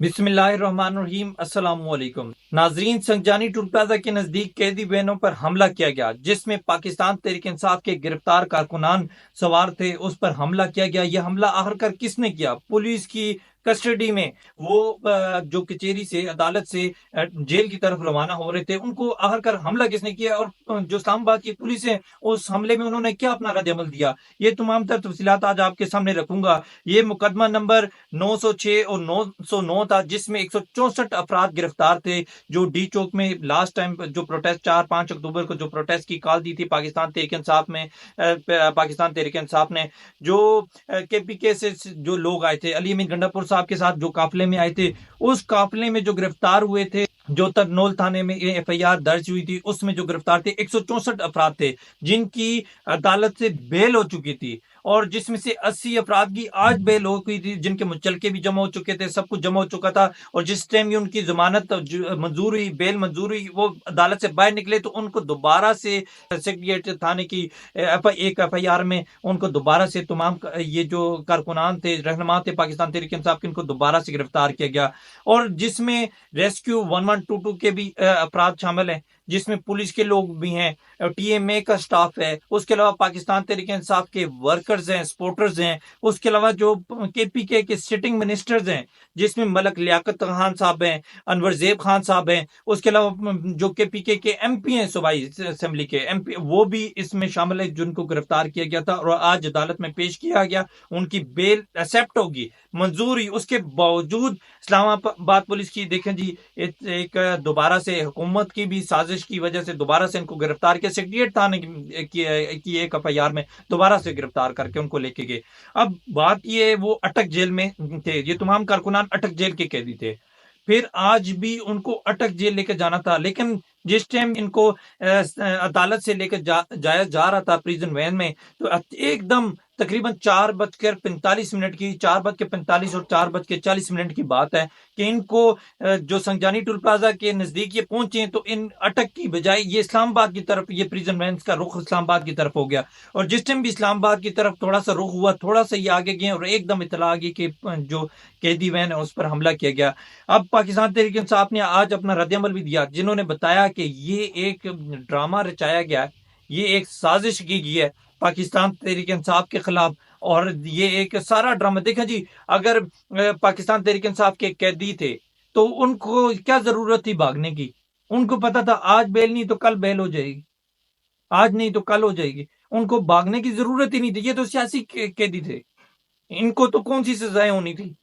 बिस्मिल्लाहिर्रहमानिर्रहीम। अस्सलाम वालेकुम नाजरीन। संजानी टोल प्लाजा के नजदीक कैदी बहनों पर हमला किया गया, जिसमें पाकिस्तान तहरीक इंसाफ के गिरफ्तार कारकुनान सवार थे। उस पर हमला किया गया। यह हमला आखिरकार किसने किया? पुलिस की कस्टडी में वो जो कचेरी से, अदालत से जेल की तरफ रवाना हो रहे थे, उनको आखिरकार हमला किसने किया? और जो इस्लामाबाद की पुलिस है, उस हमले में उन्होंने क्या अपना रद्द अमल दिया? ये तमाम तर तफसीलात आज आपके सामने रखूंगा। ये मुकदमा नंबर 906 और 909 था, जिसमें 164 अफराद गिरफ्तार थे, जो डी चौक में लास्ट टाइम जो प्रोटेस्ट 4-5 अक्टूबर को जो प्रोटेस्ट की कॉल दी थी पाकिस्तान तहरीक इंसाफ में, पाकिस्तान तहरीक इंसाफ ने जो केपीके से जो लोग आए थे, अली अमीन गंडापुर साहब के साथ जो काफिले में आए थे, उस काफिले में जो गिरफ्तार हुए थे, जो तरनोल थाने में एफआईआर दर्ज हुई थी, उसमें जो गिरफ्तार थे 164 अफराद थे, जिनकी अदालत से बेल हो चुकी थी, और जिसमें से 80 अफराद की आज बेल हो गई थी, जिनके मुचलके भी जमा हो चुके थे, सब कुछ जमा हो चुका था। और जिस टाइम उनकी जमानत मंजूर हुई, बेल मंजूर हुई, वो अदालत से बाहर निकले, तो उनको दोबारा से सेक्रेटरिएट थाने की एक एफआईआर में उनको दोबारा से तमाम ये जो कारकुनान थे, रहनुमा थे पाकिस्तान तहरीक इंसाफ के, इनको दोबारा से गिरफ्तार किया गया। और जिसमें रेस्क्यू 1122 के भी अपराध शामिल हैं, जिसमें पुलिस के लोग भी हैं, टीएमए का स्टाफ है, उसके अलावा पाकिस्तान तहरीक इंसाफ के वर्कर्स हैं, सपोर्टर्स हैं, उसके अलावा जो केपीके के सिटिंग मिनिस्टर्स हैं, जिसमें मलक लियाकत खान साहब हैं, अनवर ज़ेब खान साहब हैं, उसके अलावा जो केपीके के एमपी हैं, सूबाई असेंबली के एमपी, वो भी इसमें शामिल है, जिनको गिरफ्तार किया गया था और आज अदालत में पेश किया गया। उनकी बेल एक्सेप्ट होगी, मंजूर हुई। उसके बावजूद इस्लामाबाद पुलिस की देखें जी, एक दोबारा से हुकूमत की भी साजिश की वजह से दोबारा से इनको गिरफ्तार किया, सेक्रेटरिएट थाने की एक एफआईआर में दोबारा से गिरफ्तार करके उनको लेके गए। अब बात ये, वो अटक जेल में थे, ये तमाम कारकुनान अटक जेल के कैदी थे। फिर आज भी उनको अटक जेल लेकर जाना था, लेकिन जिस टाइम इनको अदालत से लेकर जाया जा रहा था प्रिजन वैन में, तो एकदम तकरीबन 4:45 की, 4:45 और 4:40 की बात है कि इनको जो संजानी टोल प्लाजा के नजदीक ये पहुंचे, तो इन अटक की बजाय ये इस्लामाबाद की तरफ, ये प्रिजन वैन का रुख इस्लामाबाद की तरफ हो गया। और जिस टाइम भी इस्लामाबाद की तरफ थोड़ा सा रुख हुआ, थोड़ा सा ये आगे गए, और एकदम इतला आ गई कि जो कैदी वैन है उस पर हमला किया गया। अब पाकिस्तान तहरीक इंसाफ ने आज अपना रद्द-ए-अमल भी दिया, जिन्होंने बताया कि ये एक ड्रामा रचाया गया है, ये एक साजिश की गई है पाकिस्तान तहरीक इंसाफ के खिलाफ, और ये एक सारा ड्रामा। देखें जी, अगर पाकिस्तान तहरीक इंसाफ के कैदी थे, तो उनको क्या जरूरत थी भागने की? उनको पता था आज बेल नहीं तो कल बेल हो जाएगी, आज नहीं तो कल हो जाएगी। उनको भागने की जरूरत ही नहीं थी। ये तो सियासी कैदी थे, इनको तो कौन सी सजाएं होनी थी?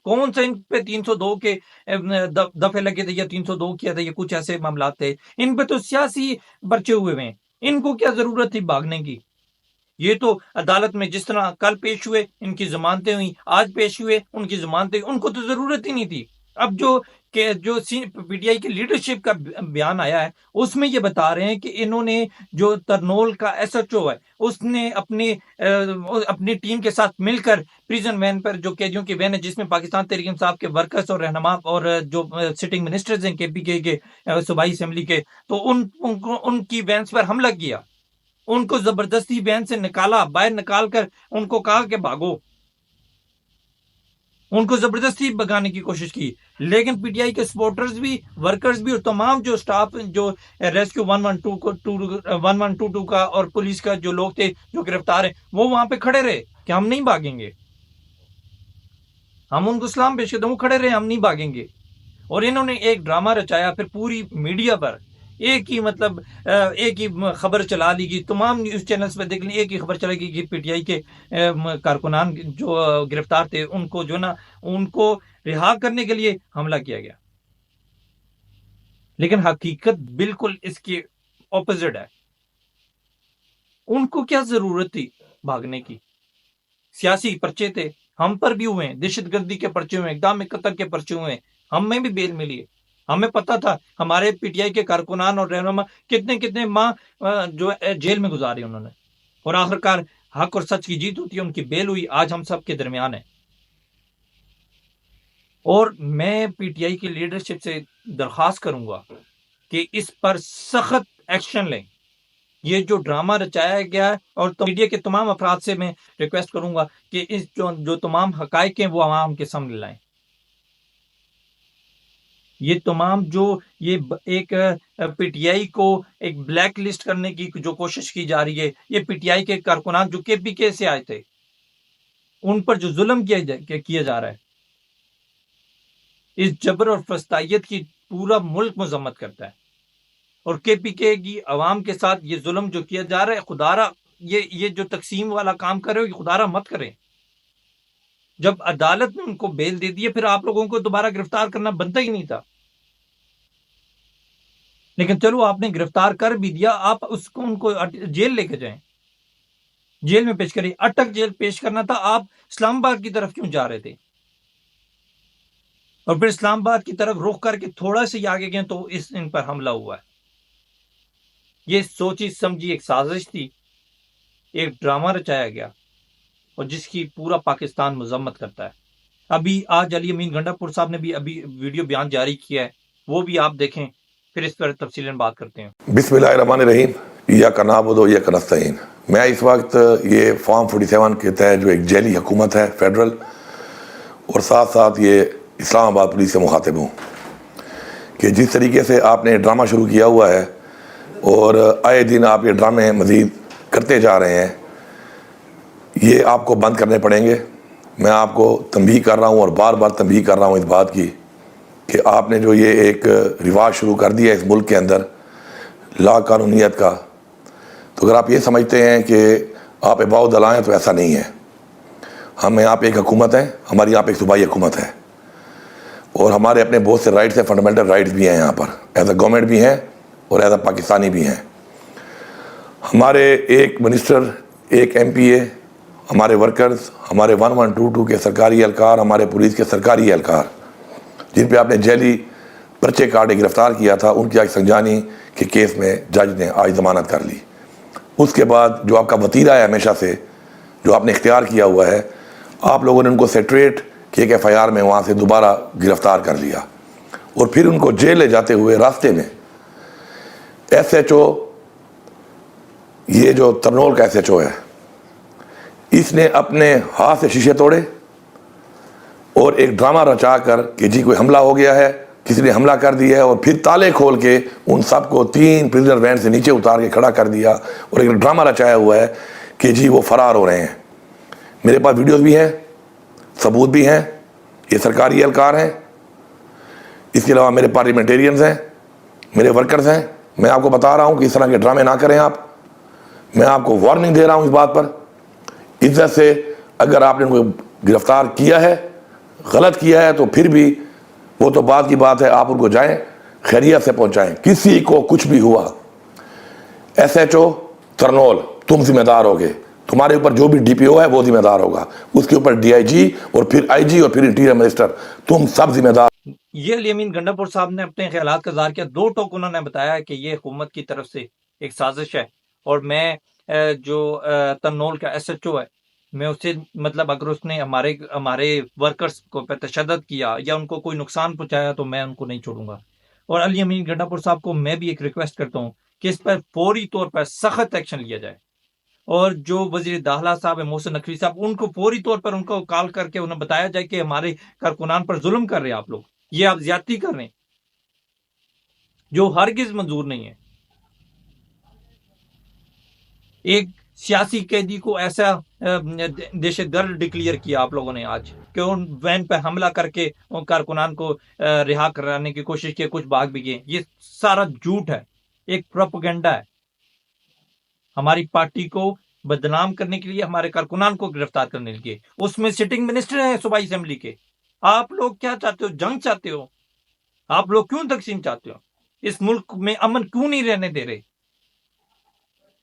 कौन सा इन पे 302 के दफे लगे थे, या 302 किया था, ये कुछ ऐसे मामला थे। इन पे तो सियासी पर्चे हुए हैं, इनको क्या जरूरत थी भागने की? ये तो अदालत में जिस तरह कल पेश हुए, इनकी जमानतें हुई, आज पेश हुए, उनकी जमानतें, उनको तो जरूरत ही नहीं थी। अब जो पीटीआई की लीडरशिप का बयान आया है, उसमें ये बता रहे हैं कि इन्होंने, जो तरनोल का एसएचओ है, उसने अपनी टीम के साथ मिलकर प्रिजन वैन पर, जो कैदियों की वैन है जिसमें पाकिस्तान तहरीक इंसाफ के वर्कर्स और रहनुमा और जो सिटिंग मिनिस्टर्स हैं केपीके के, सूबाई असेंबली के, तो उनकी वैन पर हमला किया। उनको जबरदस्ती वैन से निकाला, बाहर निकाल कर उनको कहा कि भागो, उनको जबरदस्ती भगाने की कोशिश की। लेकिन पीटीआई के सपोर्टर्स भी, वर्कर्स भी, और तमाम जो स्टाफ, जो रेस्क्यू 1122 का और पुलिस का जो लोग थे जो गिरफ्तार हैं, वो वहां पे खड़े रहे कि हम नहीं भागेंगे, हम उनको सलाम पेश करते, वो खड़े रहे, हम नहीं भागेंगे। और इन्होंने एक ड्रामा रचाया, फिर पूरी मीडिया पर एक ही एक ही खबर चला ली गई, तमाम न्यूज चैनल्स पे देख ली, एक ही खबर चला गई कि पीटीआई के कारकुनान जो गिरफ्तार थे, उनको जो ना, उनको रिहा करने के लिए हमला किया गया। लेकिन हकीकत बिल्कुल इसके ऑपोजिट है। उनको क्या जरूरत थी भागने की? सियासी पर्चे थे, हम पर भी हुए हैं, दहशतगर्दी के पर्चे हुए, इक़दाम कत्ल के पर्चे हुए, हमें भी बेल मिली है। हमें पता था हमारे पीटीआई के कारकुनान और रहनुमा कितने कितने माह जो जेल में गुजारे उन्होंने, और आखिरकार हक और सच की जीत होती है, उनकी बेल हुई, आज हम सब के दरमियान है। और मैं पीटीआई की लीडरशिप से दरखास्त करूंगा कि इस पर सख्त एक्शन लें। ये जो ड्रामा रचाया गया है, और तो मीडिया के तमाम अफराद से मैं रिक्वेस्ट करूंगा कि इस जो तमाम हकाइक हैं वो आवाम के सामने लाएं। یہ تمام جو ایک پی ٹی آئی کو ایک بلیک لسٹ کرنے کی جو کوشش کی جا رہی ہے، یہ پی ٹی آئی کے کارکنان جو کے پی کے سے آئے تھے، ان پر جو ظلم کیا جا رہا ہے، اس جبر اور فسطائیت کی پورا ملک مذمت کرتا ہے. اور کے پی کے کی عوام کے ساتھ یہ ظلم جو کیا جا رہا ہے، خدا را یہ جو تقسیم والا کام کر رہے ہو، یہ خدا را مت کریں. جب عدالت نے ان کو بیل دے دی، پھر آپ لوگوں کو دوبارہ گرفتار کرنا بنتا ہی نہیں تھا. لیکن چلو آپ نے گرفتار کر بھی دیا، آپ ان کو جیل لے کے جائیں، جیل میں پیش کریں. اٹک جیل پیش کرنا تھا، آپ اسلام آباد کی طرف کیوں جا رہے تھے؟ اور پھر اسلام آباد کی طرف رخ کر کے تھوڑا سے آگے گئے تو ان پر حملہ ہوا ہے. یہ سوچی سمجھی ایک سازش تھی، ایک ڈرامہ رچایا گیا، اور جس کی پورا پاکستان مذمت کرتا ہے. ابھی آج علی امین گنڈا پور صاحب نے بھی ابھی ویڈیو بیان جاری کیا ہے، وہ بھی آپ دیکھیں، پھر اس پر تفصیلاً بات کرتے ہیں. بسم اللہ الرحمن الرحیم. ایاک نعبد و ایاک نستعین. میں اس وقت یہ فارم 47 کے تحت جو ایک جیلی حکومت ہے فیڈرل، اور ساتھ ساتھ یہ اسلام آباد پولیس سے مخاطب ہوں کہ جس طریقے سے آپ نے ڈرامہ شروع کیا ہوا ہے اور آئے دن آپ یہ ڈرامے مزید کرتے جا رہے ہیں، یہ آپ کو بند کرنے پڑیں گے. میں آپ کو تنبیہ کر رہا ہوں اور بار بار تنبیہ کر رہا ہوں اس بات کی کہ آپ نے جو یہ ایک رواج شروع کر دیا ہے اس ملک کے اندر لا قانونیت کا، تو اگر آپ یہ سمجھتے ہیں کہ آپ اباؤ دلائیں تو ایسا نہیں ہے. ہم یہاں پہ ایک حکومت ہے، ہماری یہاں پہ ایک صوبائی حکومت ہے، اور ہمارے اپنے بہت سے رائٹس ہیں، فنڈامنٹل رائٹس بھی ہیں یہاں پر، ایز اے گورنمنٹ بھی ہیں اور ایز اے پاکستانی بھی ہیں. ہمارے ایک منسٹر، ایک ایم پی اے، ہمارے ورکرز، ہمارے 1122 کے سرکاری اہلکار، ہمارے پولیس کے سرکاری اہلکار جن پہ آپ نے جیلی پرچے کاٹے گرفتار کیا تھا، ان کی آج سنجانی کے کیس میں جج نے آج ضمانت کر لی. اس کے بعد جو آپ کا وتیرہ ہے ہمیشہ سے جو آپ نے اختیار کیا ہوا ہے، آپ لوگوں نے ان کو سیٹریٹ کہ ایک ایف آئی آر میں وہاں سے دوبارہ گرفتار کر لیا، اور پھر ان کو جیل لے جاتے ہوئے راستے میں ایس ایچ او، یہ جو ترنول کا ایس ایچ او ہے، اس نے اپنے ہاتھ سے شیشے توڑے اور ایک ڈرامہ رچا کر کہ جی کوئی حملہ ہو گیا ہے، کسی نے حملہ کر دیا ہے، اور پھر تالے کھول کے ان سب کو 3 پریزنر وین سے نیچے اتار کے کھڑا کر دیا اور ایک ڈرامہ رچایا ہوا ہے کہ جی وہ فرار ہو رہے ہیں. میرے پاس ویڈیوز بھی ہیں، ثبوت بھی ہیں، یہ سرکاری اہلکار ہیں، اس کے علاوہ میرے پارلیمنٹیرینز ہیں، میرے ورکرز ہیں. میں آپ کو بتا رہا ہوں کہ اس طرح کے ڈرامے نہ کریں آپ. میں آپ کو وارننگ دے رہا ہوں اس بات پر. عزت سے اگر آپ نے ان کو گرفتار کیا ہے، غلط کیا ہے، تو پھر بھی وہ تو بات کی بات ہے، آپ ان کو جائیں خیریت سے پہنچائیں. کسی کو کچھ بھی ہوا، ایس ایچ او ترنول تم ذمہ دار ہوگے، تمہارے اوپر جو بھی ڈی پی او ہے وہ ذمہ دار ہوگا، اس کے اوپر ڈی آئی جی اور پھر آئی جی اور پھر انٹیریئر منسٹر، تم سب ذمہ دار. یہ علی امین گنڈا پور صاحب نے اپنے خیالات کا اظہار کیا. 2 ٹوک انہوں نے بتایا کہ یہ حکومت کی طرف سے ایک سازش ہے، اور میں جو ترنول کا ایس ایچ او ہے، میں اسے مطلب اگر اس نے ہمارے ورکرز کو پہ تشدد کیا یا ان کو کوئی نقصان پہنچایا تو میں ان کو نہیں چھوڑوں گا. اور علی امین گنڈا پور صاحب کو میں بھی ایک ریکویسٹ کرتا ہوں کہ اس پر فوری طور پر سخت ایکشن لیا جائے، اور جو وزیر داخلہ صاحب ہے محسن نقوی صاحب، ان کو فوری طور پر ان کو کال کر کے انہیں بتایا جائے کہ ہمارے کارکنان پر ظلم کر رہے ہیں آپ لوگ، یہ آپ زیادتی کر رہے ہیں، جو ہرگز منظور نہیں ہے. ایک سیاسی قیدی کو ایسا دہشت گرد ڈکلیئر کیا آپ لوگوں نے آج کہ ان وین پہ حملہ کر کے ان کارکنان کو رہا کرانے کی کوشش کی، کچھ بھاگ بھی گئے. یہ سارا جھوٹ ہے، ایک پروپیگنڈا ہے ہماری پارٹی کو بدنام کرنے کے لیے، ہمارے کارکنان کو گرفتار کرنے کے لیے. اس میں سٹنگ منسٹر ہیں صوبائی اسمبلی کے. آپ لوگ کیا چاہتے ہو؟ جنگ چاہتے ہو؟ آپ لوگ کیوں تقسیم چاہتے ہو؟ اس ملک میں امن کیوں نہیں رہنے دے رہے؟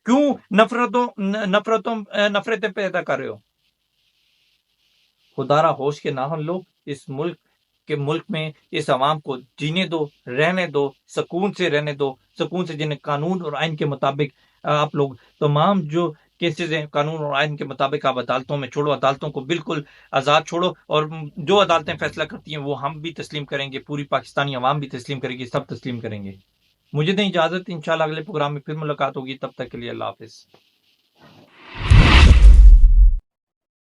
کیوں نفرتیں پیدا کر رہے ہو؟ خدا را ہوش کے ناخن لوگ اس ملک میں اس عوام کو جینے دو، رہنے دو، سکون سے رہنے دو، سکون سے جنہیں قانون اور آئین کے مطابق آپ لوگ تمام جو کیسز ہیں قانون اور آئین کے مطابق آپ عدالتوں میں چھوڑو، عدالتوں کو بالکل آزاد چھوڑو، اور جو عدالتیں فیصلہ کرتی ہیں وہ ہم بھی تسلیم کریں گے، پوری پاکستانی عوام بھی تسلیم کرے گی، سب تسلیم کریں گے. مجھے دیں اجازت، انشاءاللہ اگلے پروگرام میں پھر ملاقات ہوگی. تب تک کے لیے اللہ حافظ.